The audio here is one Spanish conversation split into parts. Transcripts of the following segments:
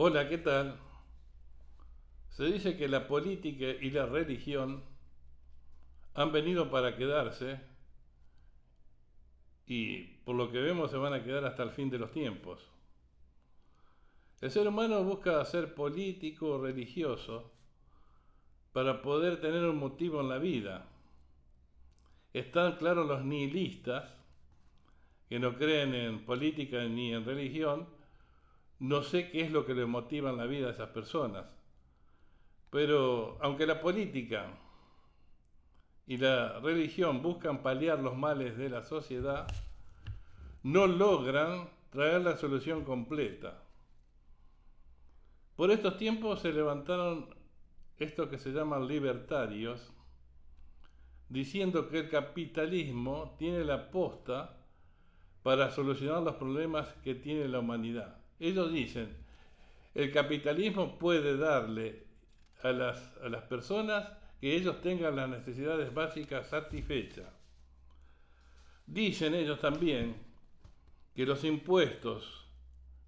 Hola, ¿qué tal? Se dice que la política y la religión han venido para quedarse y por lo que vemos se van a quedar hasta el fin de los tiempos. El ser humano busca ser político o religioso para poder tener un motivo en la vida. Están claros los nihilistas que no creen en política ni en religión. No sé qué es lo que les motiva en la vida a esas personas. Pero aunque la política y la religión buscan paliar los males de la sociedad, no logran traer la solución completa. Por estos tiempos se levantaron estos que se llaman libertarios, diciendo que el capitalismo tiene la posta para solucionar los problemas que tiene la humanidad. Ellos dicen, el capitalismo puede darle a las personas que ellos tengan las necesidades básicas satisfechas. Dicen ellos también que los impuestos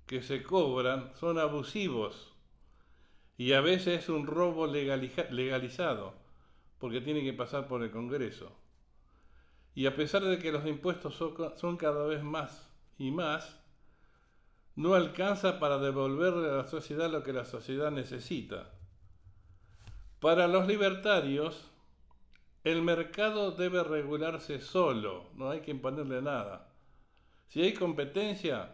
que se cobran son abusivos y a veces es un robo legalizado porque tiene que pasar por el Congreso. Y a pesar de que los impuestos son cada vez más y más, no alcanza para devolverle a la sociedad lo que la sociedad necesita. Para los libertarios, el mercado debe regularse solo, no hay que imponerle nada. Si hay competencia,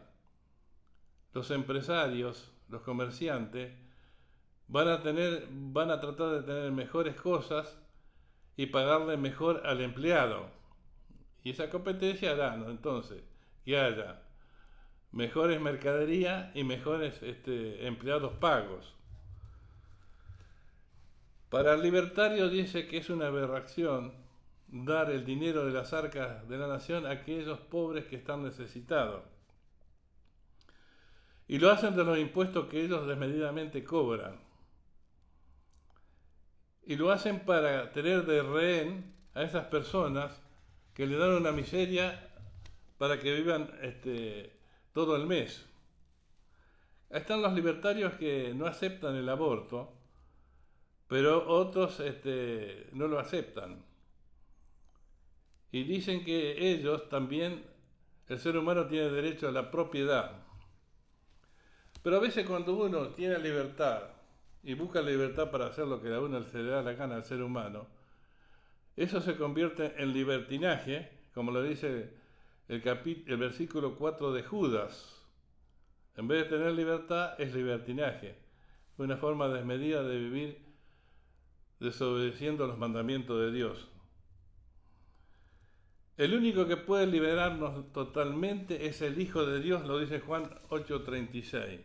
los empresarios, los comerciantes, van a tratar de tener mejores cosas y pagarle mejor al empleado. Y esa competencia hará, ¿no? Entonces, que haya mejores mercaderías y mejores empleados pagos. Para el libertario dice que es una aberración dar el dinero de las arcas de la nación a aquellos pobres que están necesitados. Y lo hacen de los impuestos que ellos desmedidamente cobran. Y lo hacen para tener de rehén a esas personas que le dan una miseria para que vivan todo el mes. Están los libertarios que no aceptan el aborto, pero otros no lo aceptan. Y dicen que ellos también, el ser humano tiene derecho a la propiedad. Pero a veces cuando uno tiene libertad y busca libertad para hacer lo que a uno se le da la gana al ser humano, eso se convierte en libertinaje, como lo dice el versículo 4 de Judas. En vez de tener libertad, es libertinaje. Una forma desmedida de vivir desobedeciendo los mandamientos de Dios. El único que puede liberarnos totalmente es el Hijo de Dios, lo dice Juan 8:36.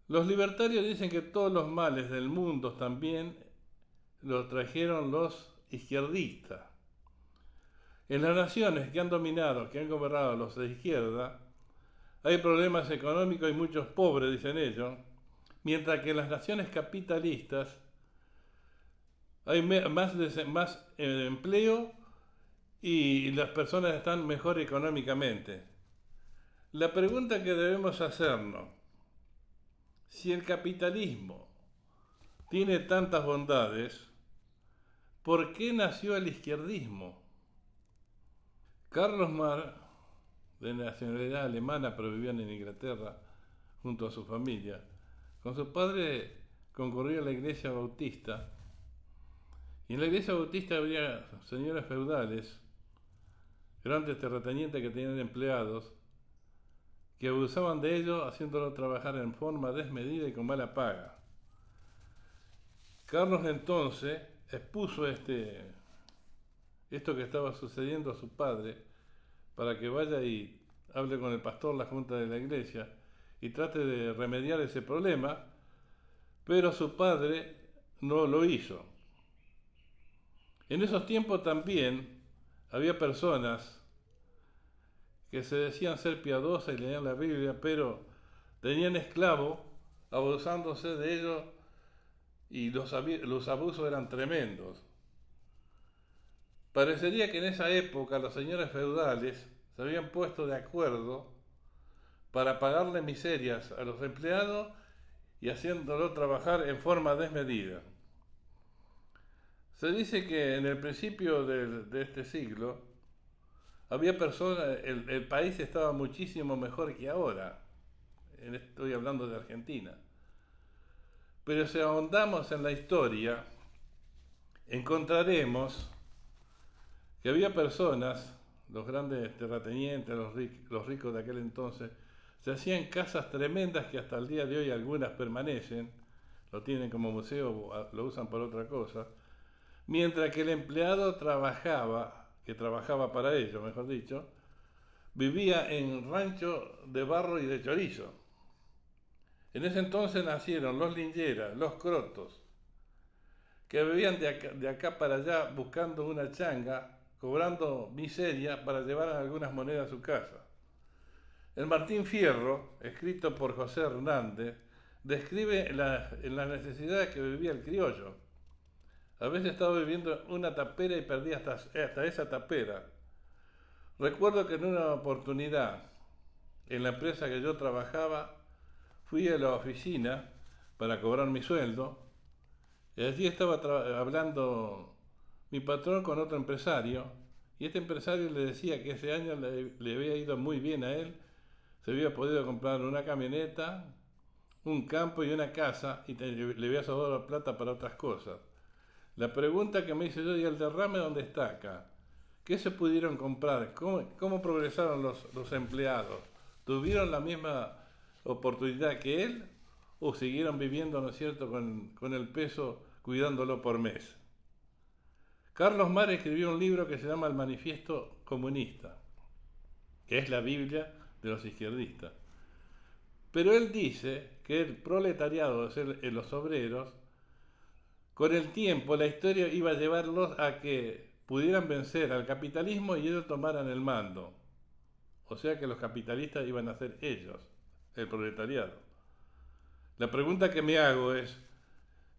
Los libertarios dicen que todos los males del mundo también los trajeron los izquierdistas. En las naciones que han dominado, que han gobernado los de izquierda, hay problemas económicos y muchos pobres, dicen ellos, mientras que en las naciones capitalistas hay más empleo y las personas están mejor económicamente. La pregunta que debemos hacernos, si el capitalismo tiene tantas bondades, ¿por qué nació el izquierdismo? Carlos Marx, de nacionalidad alemana pero vivía en Inglaterra junto a su familia, con su padre concurría a la iglesia bautista y en la iglesia bautista había señores feudales, grandes terratenientes que tenían empleados que abusaban de ellos haciéndolo trabajar en forma desmedida y con mala paga. Carlos entonces expuso esto que estaba sucediendo a su padre para que vaya y hable con el pastor, la junta de la iglesia, y trate de remediar ese problema, pero su padre no lo hizo. En esos tiempos también había personas que se decían ser piadosas y leían la Biblia, pero tenían esclavos abusándose de ellos y los abusos eran tremendos. Parecería que en esa época los señores feudales se habían puesto de acuerdo para pagarle miserias a los empleados y haciéndolo trabajar en forma desmedida. Se dice que en el principio de este siglo había personas, el país estaba muchísimo mejor que ahora. Estoy hablando de Argentina. Pero si ahondamos en la historia, encontraremos que había personas, los grandes terratenientes, los ricos de aquel entonces, se hacían casas tremendas que hasta el día de hoy algunas permanecen, lo tienen como museo, lo usan por otra cosa, mientras que el empleado que trabajaba para ellos, mejor dicho, vivía en rancho de barro y de chorizo. En ese entonces nacieron los lingeras, los crotos, que vivían de acá para allá buscando una changa, cobrando miseria para llevar algunas monedas a su casa. El Martín Fierro, escrito por José Hernández, describe las necesidades que vivía el criollo. A veces estaba viviendo una tapera y perdía hasta esa tapera. Recuerdo que en una oportunidad, en la empresa que yo trabajaba, fui a la oficina para cobrar mi sueldo y allí estaba hablando mi patrón con otro empresario y este empresario le decía que ese año le había ido muy bien a él, se había podido comprar una camioneta, un campo y una casa y le había sobrado plata para otras cosas. La pregunta que me hice yo, ¿y el derrame dónde está acá? ¿Qué se pudieron comprar? ¿Cómo progresaron los empleados? ¿Tuvieron la misma oportunidad que él o siguieron viviendo, ¿no es cierto?, con el peso cuidándolo por mes? Carlos Marx escribió un libro que se llama El Manifiesto Comunista, que es la Biblia de los izquierdistas. Pero él dice que el proletariado, es decir, los obreros, con el tiempo la historia iba a llevarlos a que pudieran vencer al capitalismo y ellos tomaran el mando. O sea que los capitalistas iban a ser ellos, el proletariado. La pregunta que me hago es,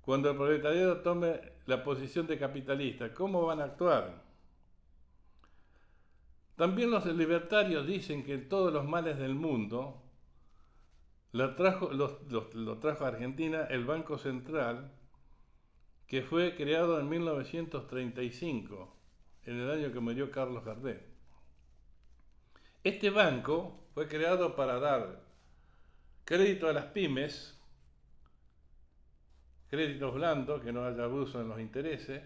cuando el proletariado tome la posición de capitalista, ¿cómo van a actuar? También los libertarios dicen que todos los males del mundo lo trajo a Argentina el Banco Central, que fue creado en 1935, en el año que murió Carlos Gardel. Este banco fue creado para dar crédito a las pymes, créditos blandos, que no haya abuso en los intereses,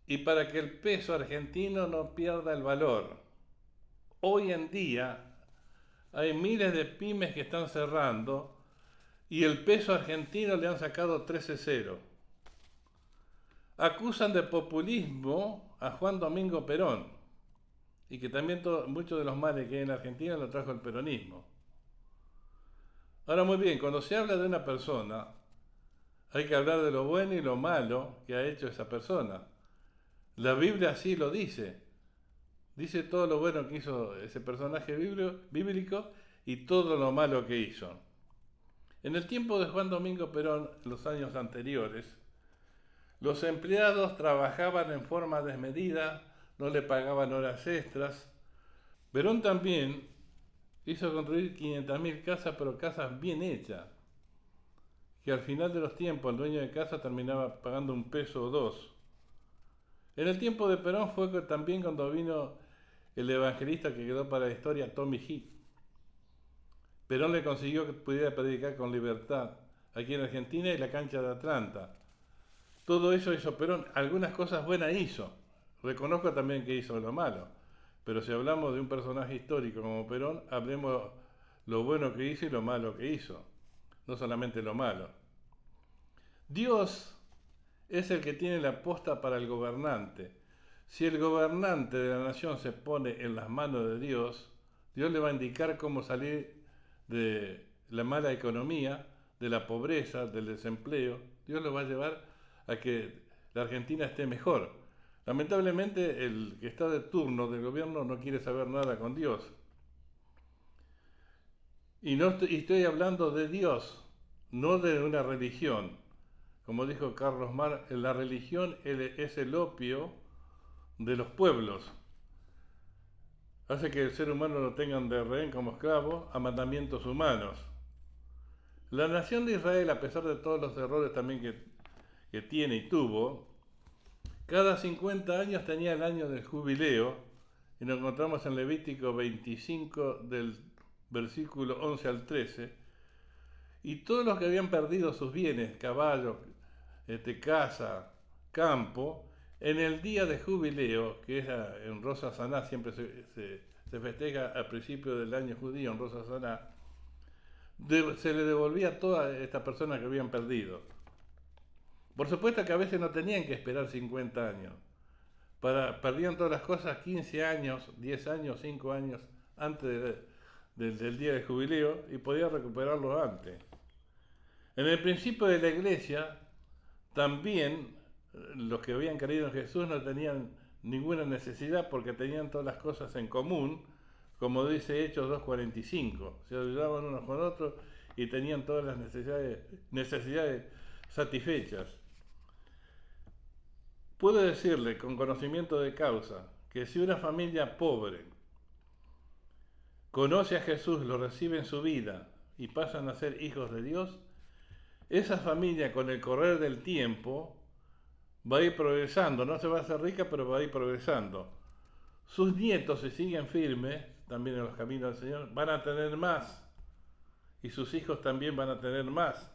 y para que el peso argentino no pierda el valor. Hoy en día hay miles de pymes que están cerrando y el peso argentino le han sacado 13-0. Acusan de populismo a Juan Domingo Perón y que también muchos de los males que hay en Argentina lo trajo el peronismo. Ahora muy bien, cuando se habla de una persona, hay que hablar de lo bueno y lo malo que ha hecho esa persona. La Biblia así lo dice. Dice todo lo bueno que hizo ese personaje bíblico y todo lo malo que hizo. En el tiempo de Juan Domingo Perón, en los años anteriores, los empleados trabajaban en forma desmedida, no le pagaban horas extras. Perón también hizo construir 500.000 casas, pero casas bien hechas, que al final de los tiempos el dueño de casa terminaba pagando un peso o dos. En el tiempo de Perón fue también cuando vino el evangelista que quedó para la historia, Tommy Hick. Perón le consiguió que pudiera predicar con libertad aquí en Argentina y la cancha de Atlanta. Todo eso hizo Perón, algunas cosas buenas hizo. Reconozco también que hizo lo malo. Pero si hablamos de un personaje histórico como Perón, hablemos lo bueno que hizo y lo malo que hizo. No solamente lo malo. Dios es el que tiene la posta para el gobernante. Si el gobernante de la nación se pone en las manos de Dios, Dios le va a indicar cómo salir de la mala economía, de la pobreza, del desempleo. Dios lo va a llevar a que la Argentina esté mejor. Lamentablemente el que está de turno del gobierno no quiere saber nada con Dios. Y estoy hablando de Dios, no de una religión. Como dijo Carlos Marx, la religión es el opio de los pueblos. hace que el ser humano lo tengan de rehén como esclavo a mandamientos humanos. La nación de Israel, a pesar de todos los errores también que tiene y tuvo, cada 50 años tenía el año del jubileo, y nos encontramos en Levítico 25 del versículo 11 al 13, y todos los que habían perdido sus bienes, caballos, casa, campo, en el día de jubileo, que es en Rosh Hashanah, siempre se festeja al principio del año judío en Rosh Hashanah, se le devolvía a todas estas personas que habían perdido. Por supuesto que a veces no tenían que esperar 50 años. Perdían todas las cosas 15 años, 10 años, 5 años antes del día de jubileo y podían recuperarlo antes. En el principio de la iglesia, también los que habían creído en Jesús no tenían ninguna necesidad porque tenían todas las cosas en común, como dice Hechos 2:45. Se ayudaban unos con otros y tenían todas las necesidades satisfechas. Puedo decirle con conocimiento de causa que si una familia pobre conoce a Jesús, lo recibe en su vida y pasan a ser hijos de Dios, esa familia con el correr del tiempo va a ir progresando, no se va a hacer rica, pero va a ir progresando. Sus nietos, si siguen firmes, también en los caminos del Señor, van a tener más, y sus hijos también van a tener más.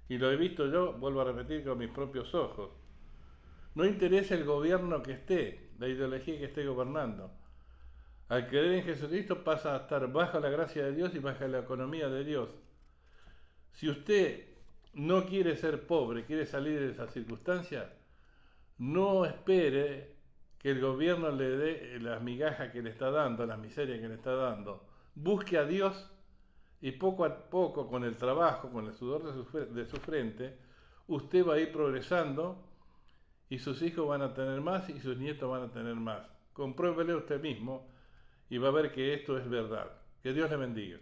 Y lo he visto yo, vuelvo a repetir, con mis propios ojos. No interesa el gobierno que esté, la ideología que esté gobernando. Al creer en Jesucristo pasa a estar bajo la gracia de Dios y bajo la economía de Dios. Si usted no quiere ser pobre, quiere salir de esa circunstancia, no espere que el gobierno le dé las migajas que le está dando, las miserias que le está dando. Busque a Dios y poco a poco, con el trabajo, con el sudor de su frente, usted va a ir progresando y sus hijos van a tener más y sus nietos van a tener más. Compruébele usted mismo y va a ver que esto es verdad. Que Dios le bendiga.